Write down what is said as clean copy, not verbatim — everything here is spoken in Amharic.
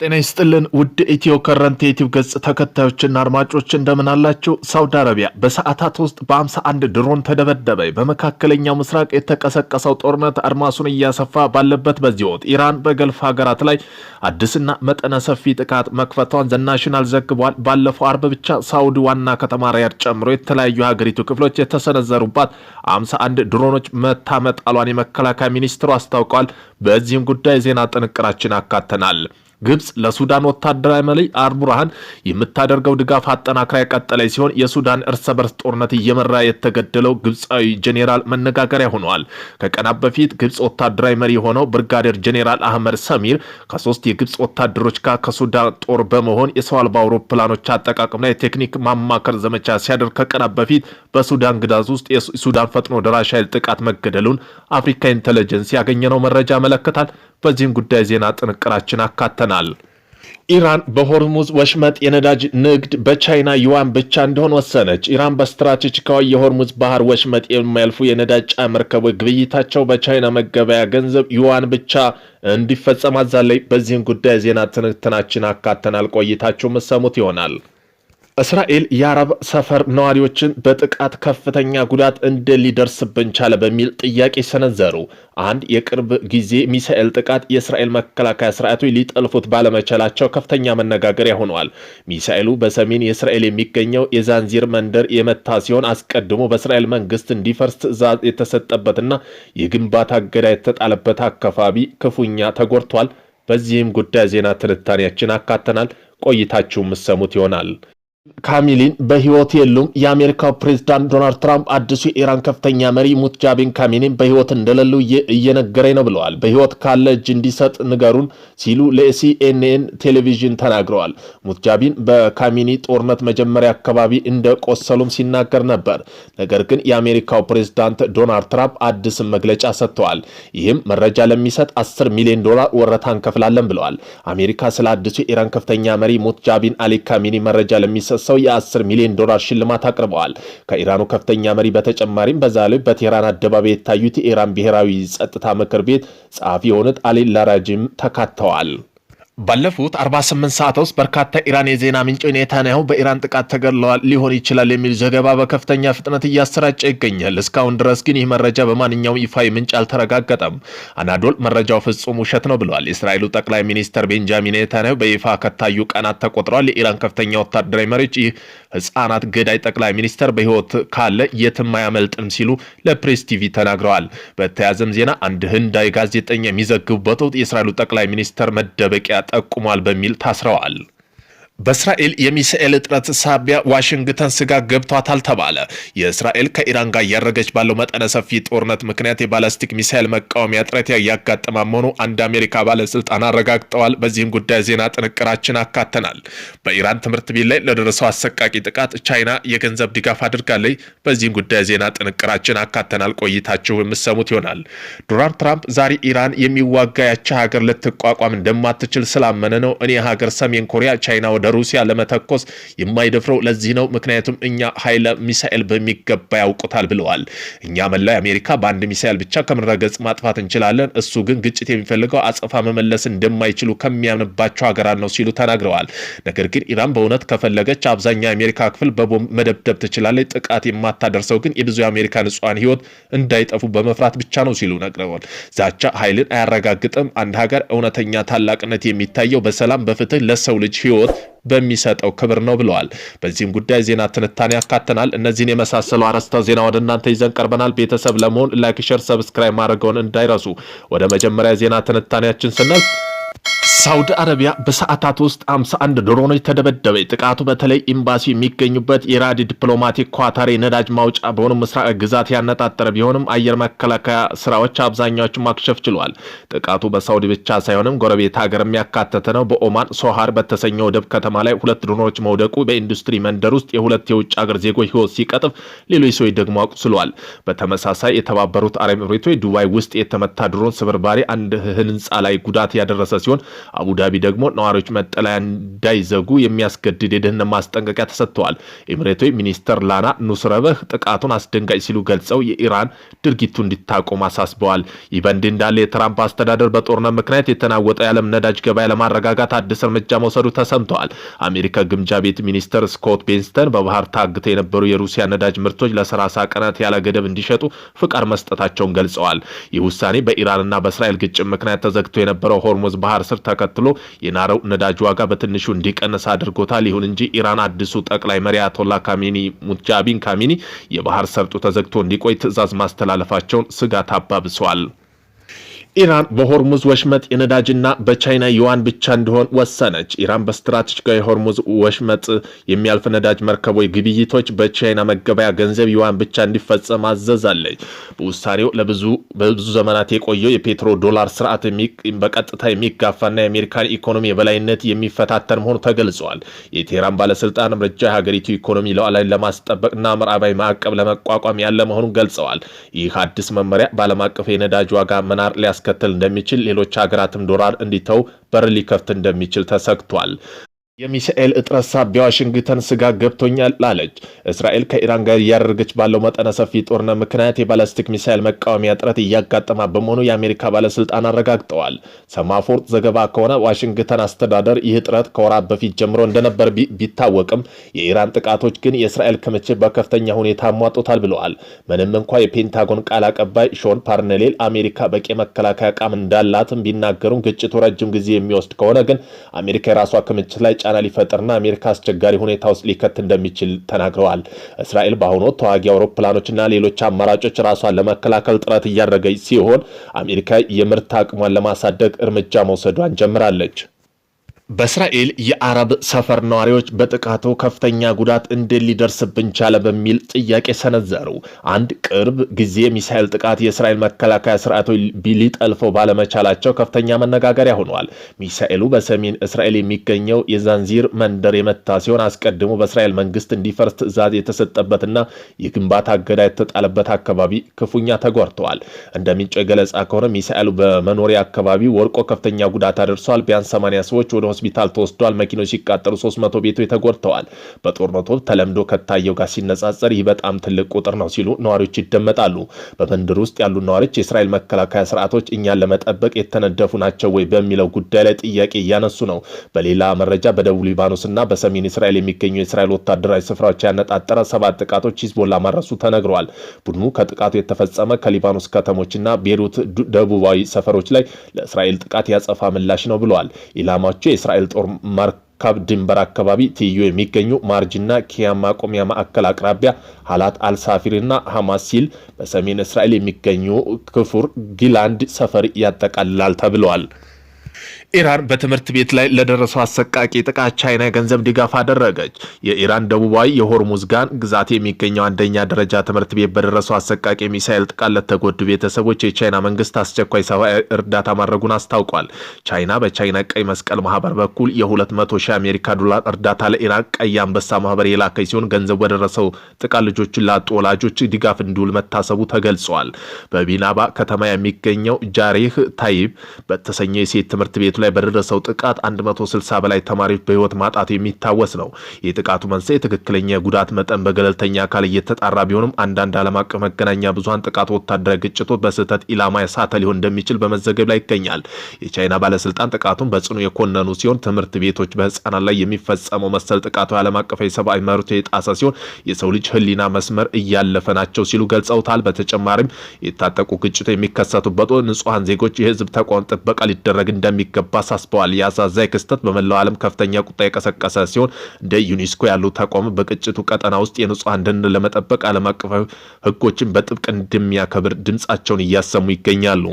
ጤና ይስጥልን ውድ ኢትዮ ከረንት ዩቲዩብ ገጽ ተከታዮችና አድማጮች እንደምን አላችሁ? ሳውዲ አረቢያ በሰዓታት ውስጥ በ51 ድሮን ተደበደበ። በመካከለኛው ምስራቅ የተቀሰቀሰው ጦርነት አድማሱን እያሰፋ ባለበት በዚህ ወቅት ኢራን በገልፍ ሀገራት ላይ አዲስና መጠነ ሰፊ ጥቃት መክፈቷን ዘ ናሽናል ዘግቧል። ባለፈው አርብ ብቻ ሳውዲ ዋና ከተማ ሪያድ ጨምሮ የተለያዩ ሀገሪቱ ክፍሎች የተሰነዘሩባት 51 ድሮኖች መታመጣሏን የመከላከያ ሚኒስትሩ አስታውቀዋል። በዚህም ጉዳይ ዜና ጥንቅራችን አካተናል። ግብጽ ለሱዳን ወታደራዊ መሪ አልቡርሃን የምታደርገው ድጋፍ አጠናክራ የቀጠለች ሲሆን የሱዳን እርስ በርስ ጦርነት እየመራ የተገደለው ግብጻዊ ጄኔራል መነጋገሪያ ሆነዋል። ከቀናት በፊት ግብጽ ወታደራዊ መሪ የሆነው ብርጋዴር ጄኔራል አህመድ ሰሚር ከ3 የግብጽ ወታደሮች ጋር ከሱዳን ጦር በመሆን የሰው አልባ አውሮፕላኖች አጠቃቀም ላይ ቴክኒክ ማማከር ዘመቻ ሲያደርግ ከቀናት በፊት በሱዳን ግዛት ውስጥ የሱዳን ፈጥኖ ደራሽ ኃይል ጥቃት መገደሉን አፍሪካ ኢንተለጀንስ ያገኘነው መረጃ ያመለክታል። በዚህም ጉዳይ ዜና ጥንቅራችን አካተናል። ኢራን በሆርሙዝ ወሽመጥ የነዳጅ ንግድ በቻይና ዩዋን ብቻ እንዲሆን ወሰነች። ኢራን በስትራቴጂካዊ የሆርሙዝ ባህር ወሽመጥ የሚያልፉ የነዳጅ ጫኝ መርከቦች ግብይታቸው በቻይና መገበያ ገንዘብ ዩዋን ብቻ እንዲፈጸም አዛለች። በዚህም ጉዳይ ዜና ትንታኔያችን አካተናል። ቆይታችሁ መሰሙት ይሆናል። እስራኤል የአረብ ሰፈር ነዋሪዎችን በጥቃት ከፍተኛ ጉዳት እንደሊደርስብን ቻለ በሚል ጥያቄ ሰነዘሩ። አንድ የቅርብ ጊዜ ሚሳኤል ጥቃት የእስራኤል መከላከያ ሰራዊቶች ሊጠልፉት ባለመቻላቸው ከፍተኛ መነጋገሪያ ሆነዋል። ሚሳኤሉ በሰሜን የእስራኤል የሚገኘው የዛንዚር መንደር የመታ ሲሆን አስቀድሞ በእስራኤል መንግስት እንዲፈርስ ትዕዛዝ የተሰጠበትና የግንባታ እገዳ የተጣለበት አካባቢ ክፉኛ ተጎድቷል። በዚህም ጉዳይ ዜና ትንታኔያችን አካተናል። ቆይታችሁ የምትሰሙት ይሆናል። ካሚሊን በህይወት የሉም። የአሜሪካው ፕሬዝዳንት ዶናልድ ትራምፕ አዲሱ የኢራን ከፍተኛ መሪ ሙጃቢን ካሚኒን በህይወት እንደሌሉ እየነገረኝ ነው ብለዋል። በህይወት ካለ እጅ እንዲሰጥ ንገሩን ሲሉ ለሲኤንኤን ቴሌቪዥን ተናግረዋል። ሙጃቢን በካሚኒ ጦርነት መጀመሪያ አካባቢ እንደቆሰሉም ሲናገር ነበር። ነገር ግን የአሜሪካው ፕሬዝዳንት ዶናልድ ትራምፕ አዲስ መግለጫ ሰጥተዋል። ይህም መረጃ ለሚሰጥ $10 ሚሊዮን ወረታ እንከፍላለን ብለዋል። አሜሪካ ስለ አዲሱ የኢራን ከፍተኛ መሪ ሙጃቢን አሊ ካሚኒ መረጃ ለሚሰጥ ሰው $10 ሚሊዮን ሽልማት አቅርበዋል። ከኢራኑ ከፍተኛ መሪ በተጨማሪም በዛሬ በቴህራን አደባባይ የታዩት የኢራን ብሔራዊ ጸጥታ ምክር ቤት ጸሐፊ የሆኑት አሊ ላራጂም ተካተዋል። ባለፉት 48 ሰዓታት ውስጥ በርካታ ኢራን የዜና ምንጮች ኔታንያሁ በኢራን ጥቃት ተገድለዋል ሊሆን ይችላል የሚል ዘገባ በከፍተኛ ፍጥነት እያሰራጨ ይገኛል። እስካሁን ድረስ ግን ይህ መረጃ በማንኛውም ይፋዊ ምንጭ አልተረጋገጠም። አናዶል መረጃው ፍጹም ውሸት ነው ብለዋል። የእስራኤሉ ጠቅላይ ሚኒስትር ቤንጃሚን ኔታንያሁ በይፋ ከታዩ ቀናት ተቆጥረዋል። የኢራን ከፍተኛ ወታደራዊ መሪዎች ይህ ህፃናት ገዳይ ጠቅላይ ሚኒስትር በህይወት ካለ የትም አያመልጥም ሲሉ ለፕሬስ ቲቪ ተናግረዋል። በተያያዘም ዜና አንድ ህንዳዊ ጋዜጠኛ የሚዘግቡበት ወቅት የእስራኤሉ ጠቅላይ ሚኒስትር መደበቂያ ጠቁሟል በሚል ታስረዋል። በእስራኤል የሚሳኤል እጥረት ሳቢያ ዋሽንግተን ስጋት ገብቷታል ተባለ። የእስራኤል ከኢራን ጋር እያደረገች ባለው መጠነ ሰፊ ጦርነት ምክንያት የባላስቲክ ሚሳኤል መቃወሚያ እጥረት ያጋጠማ መሆኑ አንድ አሜሪካ ባለስልጣን አረጋግጠዋል። በዚህም ጉዳይ ዜና ጥንቅራችን አካተናል። በኢራን ትምህርት ቤት ላይ ለደረሰው አሰቃቂ ጥቃት ቻይና የገንዘብ ድጋፍ አድርጋለች። በዚህም ጉዳይ ዜና ጥንቅራችን አካተናል። ቆይታችሁ የምትሰሙት ይሆናል። ዶናልድ ትራምፕ ዛሬ ኢራን የሚዋጋ ያቻ ሀገር ልትቋቋም እንደማትችል ስላመነ ነው እኔ ሀገር ሰሜን ኮሪያ ቻይና ወደ ሩሲያ ለመተኮስ የማይደፍረው ለዚህ ነው። ምክንያቱም እኛ ኃይለ ሚሳኤል በሚገባ ያውቁታል ብለዋል። እኛ መላው አሜሪካ በአንድ ሚሳኤል ብቻ ከምድረገጽ ማጥፋት እንችላለን። እሱ ግን ግጭት የሚፈልገው አጸፋ መመለስ እንደማይችሉ ከሚያምንባቸው ሀገራት ነው ሲሉ ተናግረዋል። ነገር ግን ኢራን በእውነት ከፈለገች አብዛኛው የአሜሪካ ክፍል በቦምብ መደብደብ ትችላለች። ጥቃት የማታደርሰው ግን የብዙ የአሜሪካ ንጹሃን ህይወት እንዳይጠፉ በመፍራት ብቻ ነው ሲሉ ነግረዋል። ዛቻ ኃይልን አያረጋግጥም። አንድ ሀገር እውነተኛ ታላቅነት የሚታየው በሰላም በፍትህ ለሰው ልጅ ህይወት በሚሰጠው ክብር ነው ብለዋል። በዚህም ጉዳይ ዜና ትንታኔ ያካተናል። እነዚህን የመሳሰሉ አርዕስተ ዜና ወደ እናንተ ይዘን ቀርበናል። ቤተሰብ ለመሆን ላይክ፣ ሼር፣ ሰብስክራይብ ማድረግዎን እንዳይረሱ። ወደ መጀመሪያ ዜና ትንታኔያችን ስናልፍ ሳውዲ አረቢያ በሰዓታት ውስጥ 51 ድሮኖች ተደበደበ። ጥቃቱ በተለይ ኤምባሲ የሚገኙበት የራዲ ዲፕሎማቲክ ኳታር ነዳጅ ማውጫ በሆኑ ምስራቅ ግዛት ያነጣጠረ ቢሆንም አየር መከላከያ ስራዎች አብዛኛዎቹ ማክሸፍ ችሏል። ጥቃቱ በሳውዲ ብቻ ሳይሆንም ጎረቤት ሀገር የሚያካተተ ነው። በኦማን ሶሃር በተሰኘው ወደብ ከተማ ላይ 2 ድሮኖች መውደቁ በኢንዱስትሪ መንደር ውስጥ የ2 የውጭ ሀገር ዜጎች ህይወት ሲቀጥፍ ሌሎች ሰዎች ደግሞ አቁስለዋል። በተመሳሳይ የተባበሩት አረብ ኤሚሬቶች ዱባይ ውስጥ የተመታ ድሮን ስብርባሪ አንድ ህንጻ ላይ ጉዳት ያደረሰ ሲሆን አቡዳቢ ደግሞ ነዋሪዎች መጠለያ እንዳይዘጉ የሚያስገድድ የደህንነት ማስጠንቀቂያ ተሰጥቷል። ኤሚሬቶች ሚኒስተር ላና ኑስረበህ ጥቃቱን አስደንጋጭ ሲሉ ገልጸው የኢራን ድርጊቱ እንዲታቆም አሳስበዋል። ይህ በእንዲህ እንዳለ የትራምፕ አስተዳደር በጦርነት ምክንያት የተናወጠው የዓለም ነዳጅ ገበያ ለማረጋጋት አዲስ እርምጃ መውሰዱ ተሰምተዋል። አሜሪካ ግምጃ ቤት ሚኒስተር ስኮት ቤንስተን በባህር ታግተው የነበሩ የሩሲያ ነዳጅ ምርቶች ለ30 ቀናት ያለ ገደብ እንዲሸጡ ፍቃድ መስጠታቸውን ገልጸዋል። ይህ ውሳኔ በኢራንና በእስራኤል ግጭት ምክንያት ተዘግቶ የነበረው ሆርሙዝ ባህር ስር ተከትሎ የናረው ነዳጅ ዋጋ በትንሹ እንዲቀንስ አድርጎታል። ይሁን እንጂ ኢራን አዲሱ ጠቅላይ መሪ አያቶላ ካሜኒ ሙጃቢን ካሚኒ የባህር ሰርጡ ተዘግቶ እንዲቆይ ትዕዛዝ ማስተላለፋቸውን ስጋት አባብሰዋል። ኢራን በሆርሙዝ ወሽመጥ የነዳጅና በቻይና ዩዋን ብቻ እንዲሆን ወሰነች። ኢራን በስትራቴጂካዊ ሆርሙዝ ወሽመጥ የሚያልፍ ነዳጅ መርከቦች ግብይቶች በቻይና መገበያ ገንዘብ ዩዋን ብቻ እንዲፈጸም አዘዛለች። በውሳኔው በብዙ ዘመናት የቆየው የፔትሮ ዶላር ስርዓት በቀጥታ የሚጋፋና የአሜሪካን ኢኮኖሚ የበላይነት የሚፈታተን መሆኑ ተገልጿል። የቴህራን ባለስልጣን እርምጃ የሀገሪቱ ኢኮኖሚ ሉዓላዊነትን ለማስጠበቅና ምዕራባዊ ማዕቀብ ለመቋቋም ያለ መሆኑን ገልጸዋል። ይህ አዲስ መመሪያ በዓለም አቀፍ የነዳጅ ዋጋ መናር ሊያስከትል እንደሚችል ሌሎች ሀገራትም ዶላር እንዲተው በር ሊከፍት እንደሚችል ተሰግቷል። የሚሳኤል እጥረት ሳቢያ ዋሽንግተን ስጋት ገብቶኛል አለች። እስራኤል ከኢራን ጋር እያደረገች ባለው መጠነ ሰፊ ጦርነት ምክንያት የባላስቲክ ሚሳኤል መቃወሚያ እጥረት እያጋጠማ በመሆኑ የአሜሪካ ባለስልጣን አረጋግጠዋል። ሰማፎርት ዘገባ ከሆነ ዋሽንግተን አስተዳደር ይህ እጥረት ከወራት በፊት ጀምሮ እንደነበር ቢታወቅም የኢራን ጥቃቶች ግን የእስራኤል ክምችት በከፍተኛ ሁኔታ አሟጦታል ብለዋል። ምንም እንኳ የፔንታጎን ቃል አቀባይ ሾን ፓርኔሌል አሜሪካ በቂ መከላከያ አቅም እንዳላትም ቢናገሩም ግጭቱ ረጅም ጊዜ የሚወስድ ከሆነ ግን አሜሪካ የራሷ ክምችት ላይ ጫና ሊፈጥርና አሜሪካ አስቸጋሪ ሁኔታ ውስጥ ሊከት እንደሚችል ተናግረዋል። እስራኤል በአሁኑ ወቅት ተዋጊ አውሮፕላኖችና ሌሎች አማራጮች ራሷን ለመከላከል ጥረት እያደረገች ሲሆን አሜሪካ የምርት አቅሟን ለማሳደግ እርምጃ መውሰዷን ጀምራለች። በእስራኤል የአረብ ሰፈር ነዋሪዎች በጥቃቱ ከፍተኛ ጉዳት እንዴት ሊደርስብን ቻለ በሚል ጥያቄ ሰነዘሩ። አንድ ቅርብ ጊዜ ሚሳኤል ጥቃት የእስራኤል መከላከያ ስርዓቶች ሊጠልፈው ባለመቻላቸው ከፍተኛ መነጋገሪያ ሆኗል። ሚሳኤሉ በሰሜን እስራኤል የሚገኘው የዛንዚር መንደር የመታ ሲሆን አስቀድሞ በእስራኤል መንግስት እንዲፈርስ ትዕዛዝ የተሰጠበትና የግንባታ እገዳ የተጣለበት አካባቢ ክፉኛ ተጎድተዋል። እንደ ምንጮች ገለጻ ከሆነ ሚሳኤሉ በመኖሪያ አካባቢ ወርቆ ከፍተኛ ጉዳት አድርሷል። ቢያንስ 80 ሰዎች ወደ ሆስፒታል ተወስደዋል። መኪኖች ሲቃጠሉ 300 ቤቶች ተጎድተዋል። በጦርነቱ ተለምዶ ከታየው ጋር ሲነጻጸር ይህ በጣም ትልቅ ቁጥር ነው ሲሉ ነዋሪዎች ይደመጣሉ። በመንደር ውስጥ ያሉ ነዋሪዎች የእስራኤል መከላከያ ስርዓቶች እኛን ለመጠበቅ የተነደፉ ናቸው ወይ በሚለው ጉዳይ ላይ ጥያቄ እያነሱ ነው። በሌላ መረጃ በደቡብ ሊባኖስና በሰሜን እስራኤል የሚገኙ የእስራኤል ወታደራዊ ስፍራዎች ያነጣጠረ 7 ጥቃቶች ሂዝቦላ ማድረሱ ተነግረዋል። ቡድኑ ከጥቃቱ የተፈጸመ ከሊባኖስ ከተሞችና ቤሩት ደቡባዊ ሰፈሮች ላይ ለእስራኤል ጥቃት ያጸፋ ምላሽ ነው ብለዋል። ኢላማቸው የእስራኤል ጦር መርከብ ድንበር አካባቢ ትይዩ የሚገኙ ማርጅና ኪያም ማቆሚያ ማዕከል አቅራቢያ ሀላት አልሳፊርና ሐማስ ሲል በሰሜን እስራኤል የሚገኙ ክፉር ጊላንድ ሰፈር ያጠቃልላል ተብለዋል። ኢራን በትምህርት ቤት ላይ ለደረሰው አሰቃቂ ጥቃት ቻይና የገንዘብ ድጋፍ አደረገች። የኢራን ደቡባዊ የሆርሙዝጋን ግዛት የሚገኘው አንደኛ ደረጃ ትምህርት ቤት በደረሰው አሰቃቂ ሚሳኤል ጥቃት ለተጎዱ ቤተሰቦች የቻይና መንግስት አስቸኳይ ሰብአዊ እርዳታ ማድረጉን አስታውቋል። ቻይና በቻይና ቀይ መስቀል ማህበር በኩል የ200 ሺህ አሜሪካ ዶላር እርዳታ ለኢራን ቀይ አንበሳ ማህበር የላከች ሲሆን ገንዘቡ በደረሰው ጥቃት ልጆችን ላጡ ወላጆች ድጋፍ እንዲውል መታሰቡ ተገልጿል። በቢናባ ከተማ የሚገኘው ጃሪህ ታይብ በተሰኘው የሴት ትምህርት ቤቱ ላይ በደረሰው ጥቃት 160 በላይ ተማሪዎች በህይወት ማጣት የሚታወስ ነው። የጥቃቱ መንስኤ ትክክለኛ የጉዳት መጠን በገለልተኛ አካል እየተጣራ ቢሆንም አንዳንድ ዓለም አቀፍ መገናኛ ብዙሃን ጥቃቱ ወታደራዊ ግጭቶች በስህተት ኢላማ ያሳተ ሊሆን እንደሚችል በመዘገብ ላይ ይገኛል። የቻይና ባለስልጣን ጥቃቱን በጽኑ የኮነኑ ሲሆን ትምህርት ቤቶች በህፃናት ላይ የሚፈጸመው መሰል ጥቃቱ ዓለም አቀፍ የሰብአዊ መብት የጣሰ ሲሆን የሰው ልጅ ህሊና መስመር እያለፈ ናቸው ሲሉ ገልጸውታል። በተጨማሪም የታጠቁ ግጭቶች የሚከሰቱበት ንጹሃን ዜጎች የህዝብ ተቋም ጥበቃ ሊደረግ እንደሚገባ አሳስበዋል። የአሳዛኝ ክስተት በመላው ዓለም ከፍተኛ ቁጣ የቀሰቀሰ ሲሆን እንደ ዩኔስኮ ያሉ ተቋም በግጭቱ ቀጠና ውስጥ የንጹሃን ደህንነት ለመጠበቅ ዓለም አቀፋዊ ህጎችን በጥብቅ እንደሚያከብር ድምጻቸውን እያሰሙ ይገኛሉ።